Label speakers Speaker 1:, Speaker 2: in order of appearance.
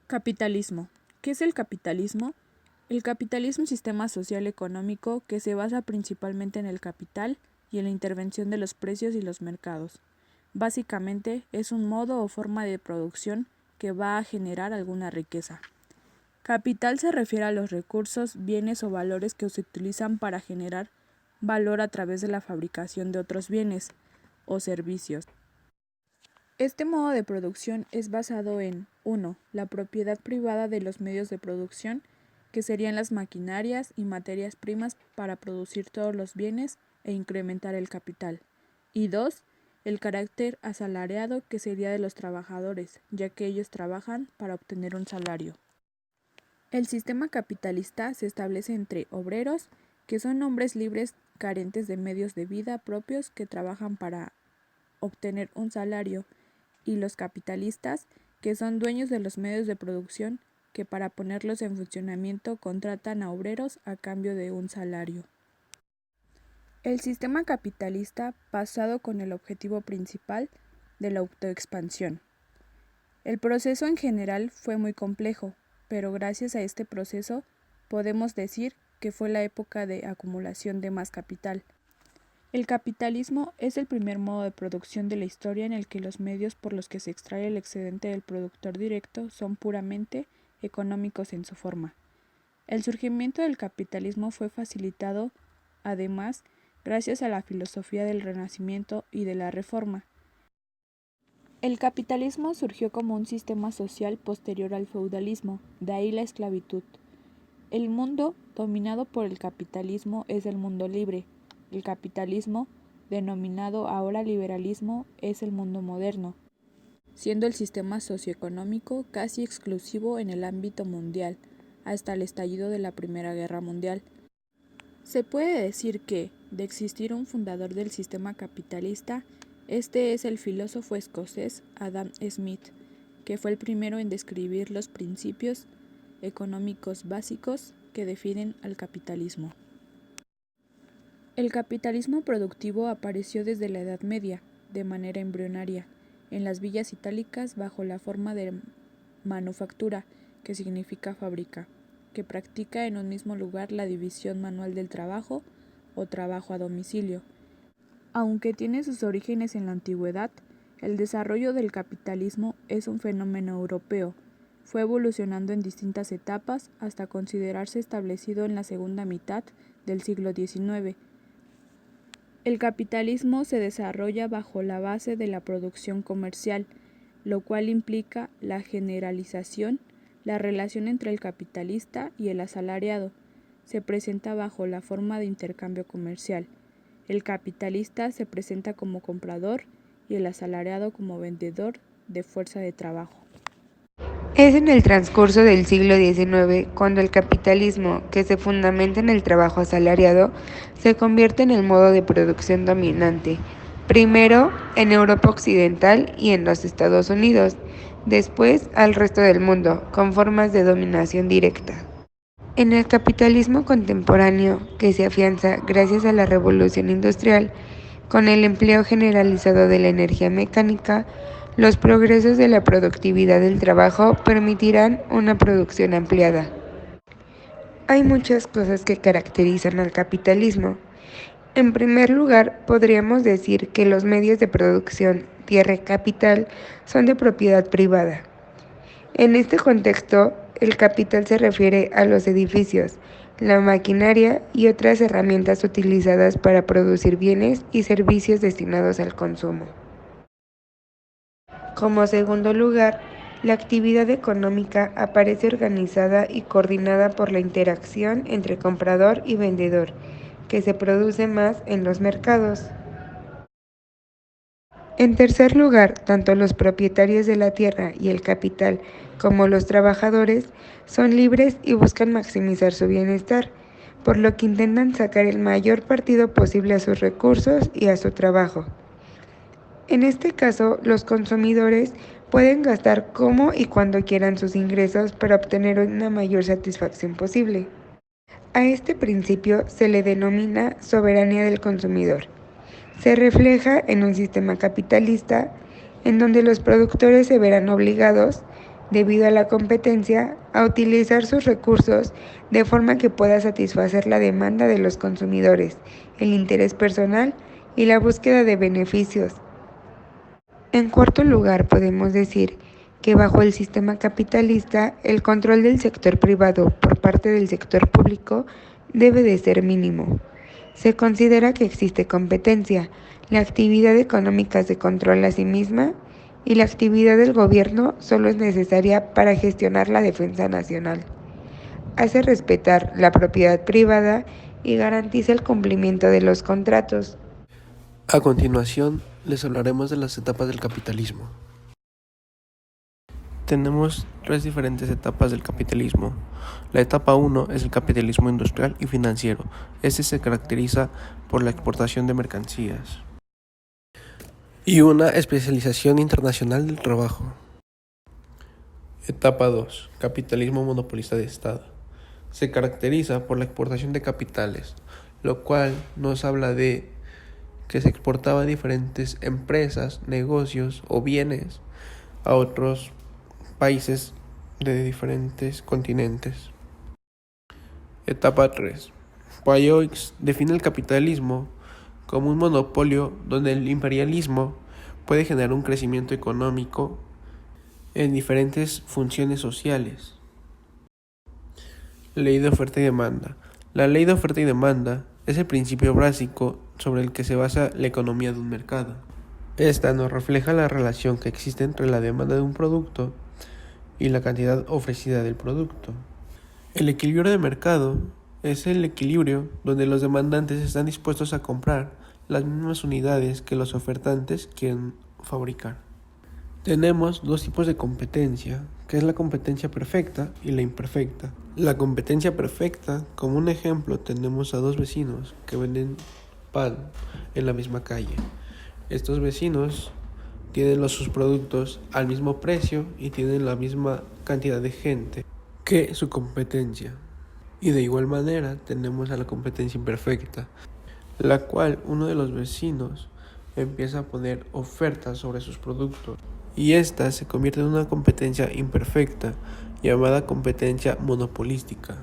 Speaker 1: Capitalismo. ¿Qué es el capitalismo? El capitalismo es un sistema social económico que se basa principalmente en el capital y en la intervención de los precios y los mercados. Básicamente es un modo o forma de producción que va a generar alguna riqueza. Capital se refiere a los recursos, bienes o valores que se utilizan para generar valor a través de la fabricación de otros bienes o servicios. Este modo de producción es basado en 1. La propiedad privada de los medios de producción, que serían las maquinarias y materias primas para producir todos los bienes e incrementar el capital. Y 2. El carácter asalariado, que sería de los trabajadores, ya que ellos trabajan para obtener un salario. El sistema capitalista se establece entre obreros, que son hombres libres carentes de medios de vida propios que trabajan para obtener un salario, y los capitalistas, que son dueños de los medios de producción que para ponerlos en funcionamiento contratan a obreros a cambio de un salario. El sistema capitalista basado con el objetivo principal de la autoexpansión. El proceso en general fue muy complejo, pero gracias a este proceso podemos decir que fue la época de acumulación de más capital. El capitalismo es el primer modo de producción de la historia en el que los medios por los que se extrae el excedente del productor directo son puramente económicos en su forma. El surgimiento del capitalismo fue facilitado, además, gracias a la filosofía del Renacimiento y de la Reforma. El capitalismo surgió como un sistema social posterior al feudalismo, de ahí la esclavitud. El mundo dominado por el capitalismo es el mundo libre. El capitalismo, denominado ahora liberalismo, es el mundo moderno, siendo el sistema socioeconómico casi exclusivo en el ámbito mundial, hasta el estallido de la Primera Guerra Mundial. Se puede decir que, de existir un fundador del sistema capitalista, este es el filósofo escocés Adam Smith, que fue el primero en describir los principios económicos básicos que definen al capitalismo. El capitalismo productivo apareció desde la Edad Media, de manera embrionaria, en las villas itálicas bajo la forma de manufactura, que significa fábrica, que practica en un mismo lugar la división manual del trabajo o trabajo a domicilio. Aunque tiene sus orígenes en la antigüedad, el desarrollo del capitalismo es un fenómeno europeo. Fue evolucionando en distintas etapas hasta considerarse establecido en la segunda mitad del siglo XIX. El capitalismo se desarrolla bajo la base de la producción comercial, lo cual implica la generalización, la relación entre el capitalista y el asalariado. Se presenta bajo la forma de intercambio comercial. El capitalista se presenta como comprador y el asalariado como vendedor de fuerza de trabajo.
Speaker 2: Es en el transcurso del siglo XIX cuando el capitalismo, que se fundamenta en el trabajo asalariado, se convierte en el modo de producción dominante, primero en Europa Occidental y en los Estados Unidos, después al resto del mundo, con formas de dominación directa. En el capitalismo contemporáneo, que se afianza gracias a la revolución industrial, con el empleo generalizado de la energía mecánica, los progresos de la productividad del trabajo permitirán una producción ampliada. Hay muchas cosas que caracterizan al capitalismo. En primer lugar, podríamos decir que los medios de producción, tierra y capital, son de propiedad privada. En este contexto, el capital se refiere a los edificios, la maquinaria y otras herramientas utilizadas para producir bienes y servicios destinados al consumo. Como segundo lugar, la actividad económica aparece organizada y coordinada por la interacción entre comprador y vendedor, que se produce más en los mercados. En tercer lugar, tanto los propietarios de la tierra y el capital como los trabajadores son libres y buscan maximizar su bienestar, por lo que intentan sacar el mayor partido posible a sus recursos y a su trabajo. En este caso, los consumidores pueden gastar como y cuando quieran sus ingresos para obtener una mayor satisfacción posible. A este principio se le denomina soberanía del consumidor. Se refleja en un sistema capitalista en donde los productores se verán obligados, debido a la competencia, a utilizar sus recursos de forma que pueda satisfacer la demanda de los consumidores, el interés personal y la búsqueda de beneficios. En cuarto lugar, podemos decir que bajo el sistema capitalista, el control del sector privado por parte del sector público debe de ser mínimo. Se considera que existe competencia, la actividad económica se controla a sí misma y la actividad del gobierno solo es necesaria para gestionar la defensa nacional. Hace respetar la propiedad privada y garantiza el cumplimiento de los contratos.
Speaker 3: A continuación, les hablaremos de las etapas del capitalismo. Tenemos tres diferentes etapas del capitalismo. La etapa 1 es el capitalismo industrial y financiero. Este se caracteriza por la exportación de mercancías y una especialización internacional del trabajo. Etapa 2. Capitalismo monopolista de Estado. Se caracteriza por la exportación de capitales, lo cual nos habla de que se exportaba a diferentes empresas, negocios o bienes a otros países de diferentes continentes. Etapa 3. Payoix define el capitalismo como un monopolio donde el imperialismo puede generar un crecimiento económico en diferentes funciones sociales. Ley de oferta y demanda. La ley de oferta y demanda es el principio básico sobre el que se basa la economía de un mercado. Esta nos refleja la relación que existe entre la demanda de un producto y la cantidad ofrecida del producto. El equilibrio de mercado es el equilibrio donde los demandantes están dispuestos a comprar las mismas unidades que los ofertantes quieren fabricar. Tenemos dos tipos de competencia, que es la competencia perfecta y la imperfecta. La competencia perfecta, como un ejemplo, tenemos a dos vecinos que venden pan en la misma calle. Estos vecinos tienen sus productos al mismo precio y tienen la misma cantidad de gente que su competencia. Y de igual manera tenemos a la competencia imperfecta, la cual uno de los vecinos empieza a poner ofertas sobre sus productos y esta se convierte en una competencia imperfecta llamada competencia monopolística.